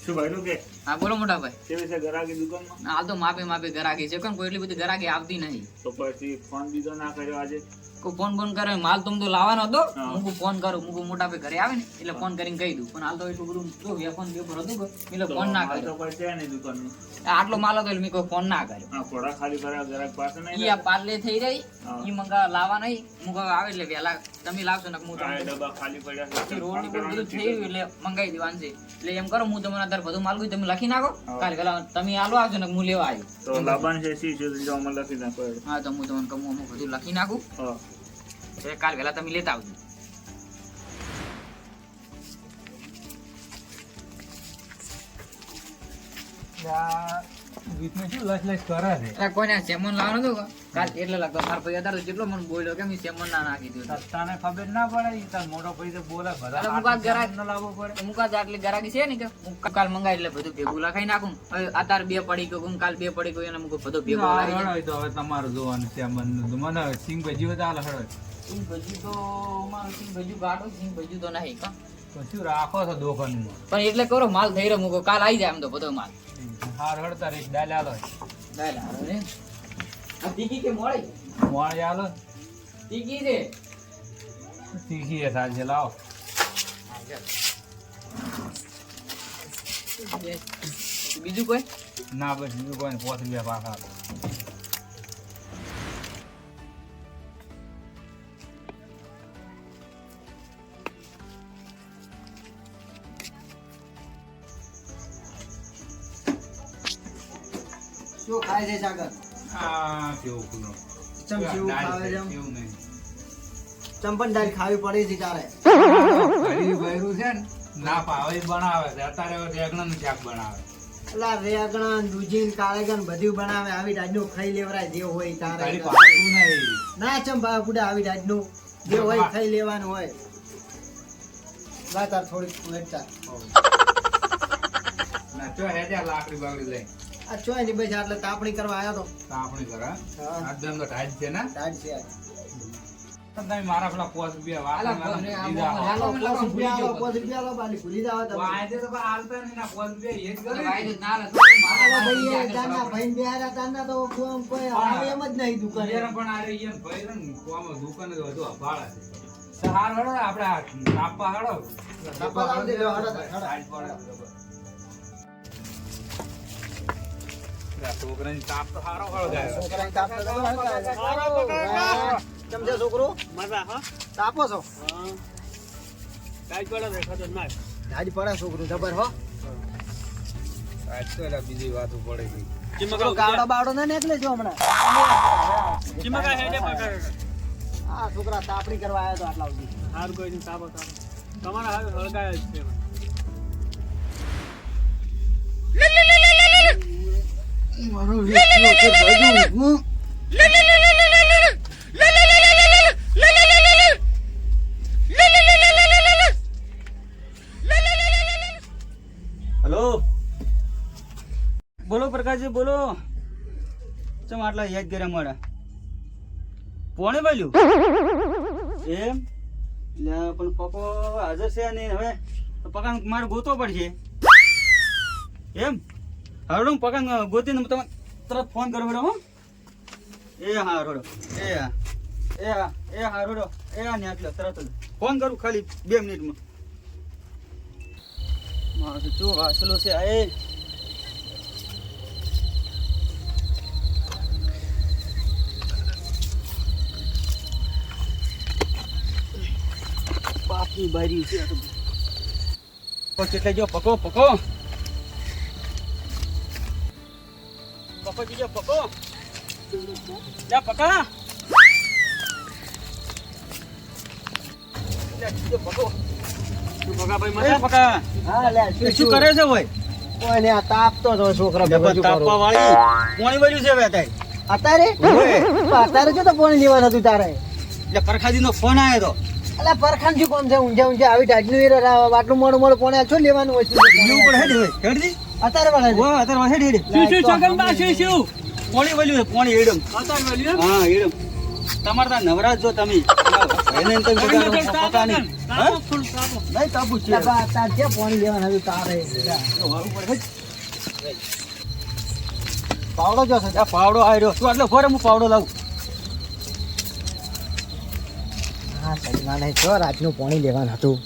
શું ભાઈનું કે હા બોલો મોટા ભાઈ. કેવી છે ગરાકી દુકાનમાં? હાલ તો માપે માપે ગરાકી છે, કોઈ એટલી બધી ગરાકી આવતી નહીં. તો પછી ફોન બીજો ના કર્યો આજે? કોઈ ફોન કરે, માલ તો લાવવાનો હતો. હા. હું ફોન કરું, હું મોટા ભાઈ ઘરે આવે ને એટલે ફોન કરીને કહી દઉં. પણ હાલ તો એટલું બધું જો વેફોન પેપર હતું એટલે ફોન ના માલ કર્યો. તો પછી છે નહીં દુકાનનું. આટલો માલ હતો એટલે મેં કોઈ ફોન ના કર્યો. હા, થોડા ખાલી ભર્યા ગરાક પાસે નહીં ઈ આ પાર્લે થઈ રહી, હા. ઈ મંગા લાવવા નહીં. હું આવે એટલે વહેલા તમે લાવશો ને હું આ તમને ડબ્બા ખાલી પડ્યા છે. રોડ ની ફોન બધું કરવાનું થઈ રહ્યું એટલે મંગાવી દેવાનું છે. એટલે એમ કરો, હું તમને અત્યારે બધું માલ તમે લખી નાખો. હા. કાલે પેલા તમે આલો આવજો ને હું લેવા આવ્યો. તો લાવવાનું છે સી સુધી જો અમે લખી નાખો. હા તો હું તમને કહું, અમુક બધું લખી નાખું. હા. એટલે કાલ વહેલા તમે લેતા આવજો. એટલે કોઈને આ સેમન લાવવાનું હતું કાલ એટલે લાગતો મારા ભાઈ અત્યારે જેટલો મને બોલ્યો કે મેં સેમન ના નાખી દીધું. તને ખબર ના પડે ઈ તાર મોટો ભાઈ તો બોલે બધા અરે મુકાત ગરાક ન લાવવો પડે. મુકાત આટલી ગરાકી છે ને કે હું કાલ મંગાવી એટલે બધું ભેગું લખાઈ નાખું. હવે અત્યારે 2 પડી ગયું, કાલ 2 પડી ગયું, એને મુકો બધું ભેગું ના, લાવી જાય. હળોય તો હવે તમારું જોવાનું છે. મને સિંગ ભજી હોય તો હાલ હળોય. સિંગ ભજી તો મારું સિંગ ભજી ગાડો, સિંગ ભજી તો નહીં કા. તો શું રાખો છો દોકાનમાં? પણ એટલે કરો માલ થઈ રહ્યો મુકો, કાલ આવી જાય એમ તો બધો માલ. હાર હળતા રીત ડાલે હાલો. ડાયલા હવે આ તીખી કે મોળી? મોળી હાલો. તીખી છે. તીખી એ સાંજે લાવો. બીજું કોઈ? ના બસ બીજું કોઈ 5 રૂપિયા પાછા આપો. શું ખાય છે સાગર? આ કેવું કુનો. ચમ જેવું ખાવે છે એમ? કેવું નહીં. ચંપન દાળ ખાવી પડે છે તારે. ઘડી ભર્યું છે ને ના પાવે ઈ બનાવે છે. અત્યારે રેગણાનું શાક બનાવે. એલા રેગણા દૂધીન કાળેગન બધું બનાવે. આવી ડાજનું ખાઈ લેવરાય જે હોય તારે. ઘડી પાકું નહીં. ના ચમ બા બુડા આવી ડાજનું જે હોય ખાઈ લેવાનું હોય. લા તાર થોડીક પ્લેટ ચાલ. ના ચો હેજા લાકડી બાકડી લઈ. આ ચોય ની બસ એટલે તાપણી કરવા આવ્યો તો. આપણી ઘર હા. આ દંડો ઢાજ છે ને. ડાજ છે આજ. તમે મારા પેલા 5 રૂપિયા આલા વાસણ ફોન રે, આ દીધા. મોહન. હાલો, 5 રૂપિયા આલો, 5 રૂપિયા આલો, બાલી ભૂલી જાવ તમે. વાંચે તો પણ હાલતા નહીં ના 5 રૂપિયા એ જ કરે ને. ભાઈ ના લે તો હાલો ભાઈ, એ તારના ભાઈને બેહાર્યા તારના તો કોઈ આવે એમ જ નહીં દુકાને. યાર પણ આ રે ઈયન ભાઈ રે ને કોમ દુકાને તો વધુ અભાળા છે. સહાર હળો આપણે આ તાપા હળો. તાપા લાવી દેજો, હળો તાર, હળો. ઢાજ પડે. આ છોકરાની તાપ તો હારો હળો ગાયો. છોકરાને તાપ તો લાગે. ચમ છે છોકરો? તાપો છો? ડાજ પડે છોકરું જબર હો. આજ તો એલા બીજી વાતો પડે ગઈ. છોકરો ગાવડો બાવડો ના નીકળે છો હમણાં. આ છોકરા તાપણી કરવા આવ્યા તો આટલા સુધી. મારો વેચ્યો છે બધું. હું હેલો બોલો પ્રકાશજી બોલો. ચમ આટલા યાદ કર્યા મળે પોણે વાલ્યું એમ એટલે પણ પપ્પો હાજર છે નહીં હવે તો પકાન મારે ગોતવો પડશે એમ. હરડો હું પકાન ગોતીને તમે તરત ફોન કરો બરાબર હો. એ હા રોડો એ હા એ હા એ હા રોડો એ હા ને એટલે તરત જ ફોન કરું ખાલી 2 મિનિટમાં. મારે જો હાસલો છે આ એ બાપની બારી છે આ તો કેટલે જો પકો પકો પકો જીજો પકો જા પકા જા જીજો પકો તું પકા ભાઈ મજા પકા હા લે શું કરે છે ભાઈ? કોઈને આ તાપતો તો છોકરા ભેગું તાપવા વાળી કોણી વાળ્યું છે હવે અત્યારે? અત્યારે અત્યારે જો તો કોણ લેવાનું હતું તારે? એટલે પરખાજી નો ફોન આવ્યો તો. અલા પરખાનજી કોણ છે? ઊંઝા ઊંઝા આવી ડાજનું એ આટલું મોડું મોડું કોણે છો લેવાનું હોય છે? એવું પણ હેડ હોય હેડજી અત્યારે વાળા ઓ અત્યારે હેડ હેડ શું પોણી વાળ્યું છે પોણી એડમ હા એડમ તમારે ત્યાં નવરાજ જો તમે એને એમ તમે બગાડો પકાની. હા? નહીં કાપુ છે. એટલે બા, તાર ક્યાં પાણી લેવાનું હતું તારે જા. વાળું પડે છે. પાવડો જો છે આ પાવડો આવી રહ્યો તું એટલે ફરે હું પાવડો લાવું. હા સગના નહીં તો રાતનું પાણી લેવાનું હતું.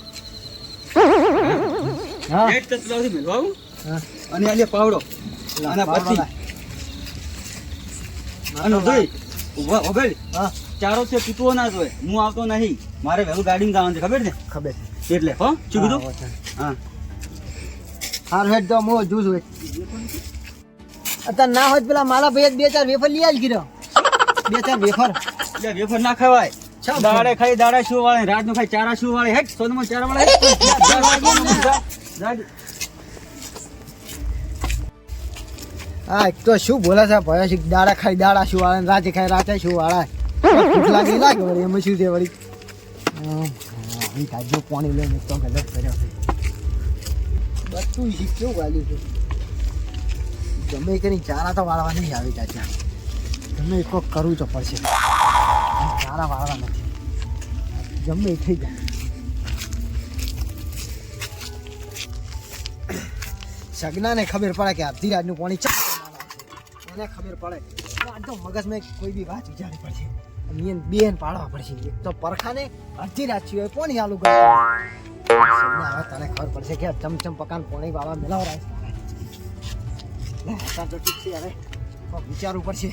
હા એક તસલાવથી મેળવા આવું. હા અને આ લે પાવડો અને પાવડો પછી લાય. અને જોઈ ઉભા ઉભેલ હા ચારો છે પીતો ના જોઈએ હું આવતો નહીં મારે વહેલું ગાડીમાં જવાનું છે ખબર ને ખબર છે. એટલે હો શું કીધું હા, વચન. હા હારું હેડ તો મો જૂસ હોય અત્યારે ના હોય તો પેલા મારા ભાઈ બે ચાર વેફર લઈ આલ ગીરો. બે ચાર વેફર એટલે વેફર ના ખવાય ચમ દાડે ખાઈ દાડા શું વાળે રાત નું ખાઈ ચારા શું વાળે હેટ સોનમાં ચારા વાળે હેટ. હા એક તો શું બોલે છે ભયો છે દાડા ખાઈ દાડા શું વાળે રાતે ખાઈ રાતે શું વાળે ભૂખ લાગી લાગે વળી એમાં શું છે વળી તાજું પાણી લઈને તો ગલત કર્યો છે બધું કેવું વાલ્યું છે ગમે કરી ચારા તો વાળવા નહીં આવી ચાચા ગમે એક કરવું તો પડશે ચારા વાળવા નથી ગમે એ થઈ જાય સગનાને ખબર પડે કે અડધી રાતનું પાણી એને ખબર પડે આ તો મગજમાં કોઈ બી વાત વિચારવી પડશે અને બેન પાડવા પડશે એક તો પરખાને અડધી રાત સિવાય પાણી આલું કરે સગના હવે તને ખબર પડશે કે ચમચમ પકાન પાણી વાળવા મેલાવરાય લે હતા તો ઠીક છે હવે વિચારવું પડશે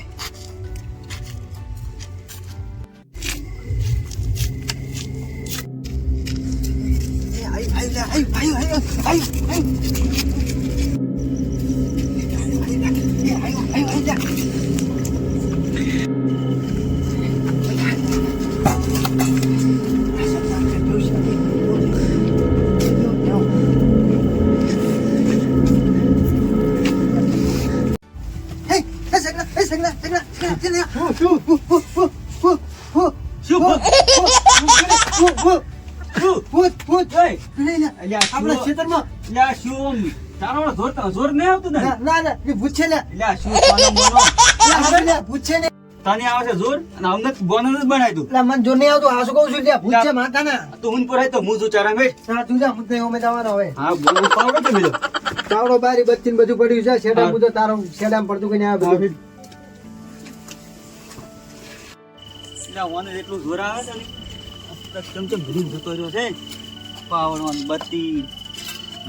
આપણા ખેતરમાં જોર નહીં આવતું ને ના ના એ ભૂત છે લે શું સોનો મોનો ભૂત છે ને તને આવે છે જોર અને અમને બોનસ જ બનાવી દઉં એટલે મને જો નહીં આવતું આ શું કહું છું લે ભૂત છે માતા ના તું હું પર તો હું જો ચારા મેં હા તું જા મુદ્દે અમે જવાનો હવે હા બોલ પાવડો તો મિલો ચાવડો બારી બચ્ચીને બધું પડ્યું છે શેડા મુદ્દો તારો શેડામાં પડતું કઈ આવે બધું એટલે ઓને એટલું જોર આવે છે ને ચમચમ ભૂલી જતો રહ્યો છે પાવડો બત્તી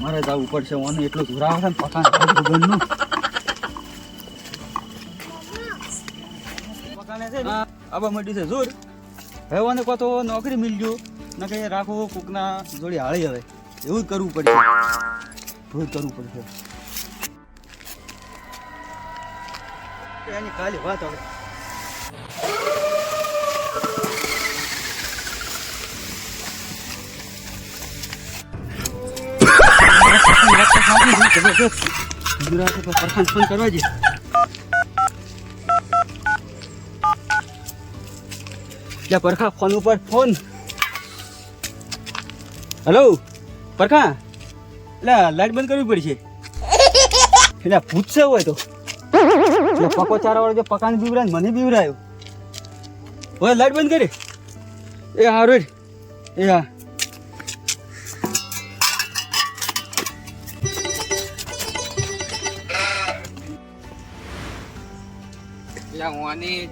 મારે જવું પડશે ઓને એટલું જોર આવે છે ને પકાન ગનનું પકાને છે ને આબા મટી છે જોર હવે ઓને કો તો નોકરી મિલજો ન કે રાખો કોકના જોડી હાળી હવે એવું જ કરવું પડશે એવું જ કરવું પડશે એની ખાલી વાત હવે ગુજરાતી પર પરખાન ફોન કરવા છે ત્યાં પરખા ફોન ઉપર ફોન હેલો પરખા એટલે લાઈટ બંધ કરવી પડશે એટલે પૂછશે હોય તો પકો ચારા વાળો જો પકાને બીવરાય મને બીવરાયો હોય લાઈટ બંધ કરી એ હારું એ હા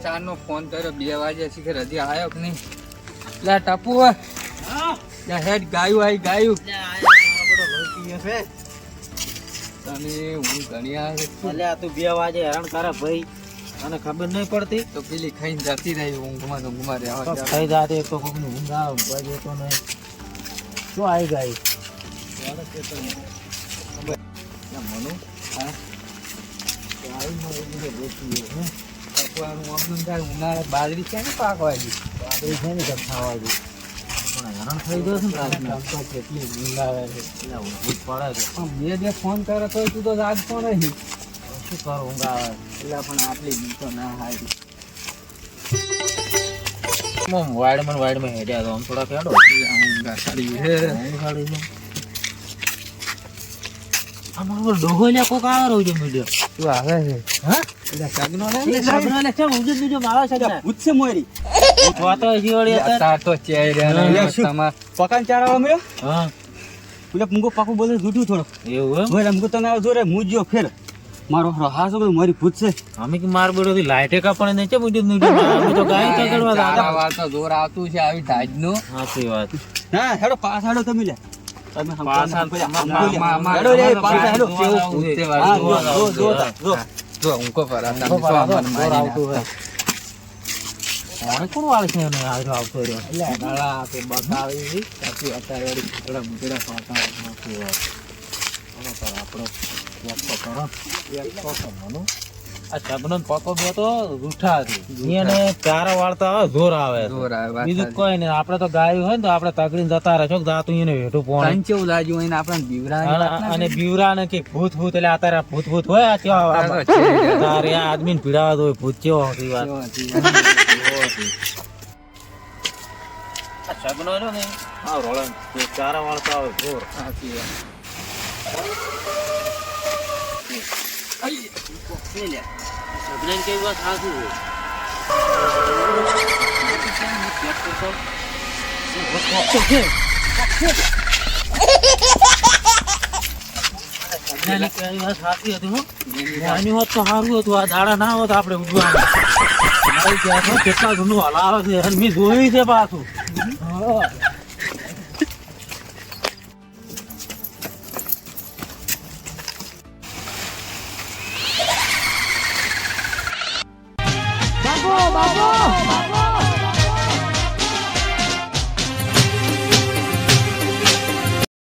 ચાર નો ફોન કર્યો 2 વાગે શીખર હજી આવ્યો કે નહીં લે ટપુ હેડ ગાયું આવી ગાયું તને હું ઘણી આવે તું 2 વાગે હેરાન કરે ભાઈ અને ખબર નહીં પડતી તો પેલી ખાઈને જતી રહી ઊંઘમાં રહેવા ખાઈ જાતે તો કોક નું ઊંઘ આવે ભાઈ તો નહીં શું આવી ગઈ ઉનાળે બાજરી છે ને પાકવા ગઈ બાજરી છે ને ખાવા ગઈ પણ હેરાન થઈ ગયો છે ને રાતના કેટલી ઊંઘ આવે છે ભૂત પડે છે પણ બે ફોન કરે તો તું તો જાગતો નહીં શું કરું ઊંઘ આવે એટલે પણ આટલી ઊંઘ તો ના હારી વાઈડમાં હેડ્યા તો આમ થોડા ખેડો ઊંઘ સારી હે અમારો ડોહો ને કોક આવે રહ્યો છે મીડિયો તું આવે છે હા એટલે સગનો એ સાબનો ને કેમ ઊંઘી દીજો મારા સગના પૂછશે મોરી ઉઠવા તો હજી વળી અત્યારે. અત્યારે તો ચેય રહ્યા ને શું? તમાર પકાન ચાર આવવા મળ્યો હા એટલે મુકો પાકું બોલે જૂઠું થોડો એવું એમ ભાઈ મુકો તમે આવો જોરે મુજ્યો ફેર મારો હાસો બધું મારી ભૂત છે અમે કે માર બેડો થી લાઈટે કાપણે ને છે મુજબ અમે તો ગાય તો કરવા ચારા દાદા વાર તો જોર આવતું છે આવી ઢાજનું. સાચી વાત ના હેડો પાસ હેડો તમે લે તમે પાછા હેડો લે પાસ હેડો કેવું ભૂતે હા વાળું જો જો જો ઊંઘો પર આ તમે ઊંઘો પર જો આ તો મને જોર મારી આવતું નાખતા. હવે કોણ વાળ છે એને આવતો આવતો રહ્યો એટલે ગાળા કે બકાવી છે. સાચી અત્યારે વળી ઘૂંટડા મૂંટડા ખાતા. સાચી વાત ચાલો તાર આપણો એક તો કરો એક તો કરવાનું આ શબનમ પકો બે તો રૂઠા હતી એને ચારા વાળતા આવે જોર આવે છે. જોર આવે, વાત બીજું સાચી. કોઈ નહીં આપણે તો ગાયું હોય ને તો આપણે તગડીને જતા રહેશો કે જાતું એને વેઠું પોણે કંચેવું લાગ્યું હોય ને આપણને બીવરાની વાત ના અને બીવરા ને કે ભૂત ભૂત એટલે અત્યારે ભૂત ભૂત હોય આ કેવા આ તો છે જ. તારે આ આદમીને પીડાવા તો હોય ભૂત કેવો હતી વાત કેવો હતી. આ શગનો રહ્યો ને આ રોળણ તે ચારા વાળતા આવે જોર સાચી વાત. શગનાને કેવી વાત સાચું હોય શગનાની કેવી વાત સાચી હતી હો. આની હોત તો સારું હતું આ દાડા ના હોત આપણે ઉજવાનું મારી ત્યાં તો કેટલા જૂનું હલાવે છે અને મેં જોયું છે પાછું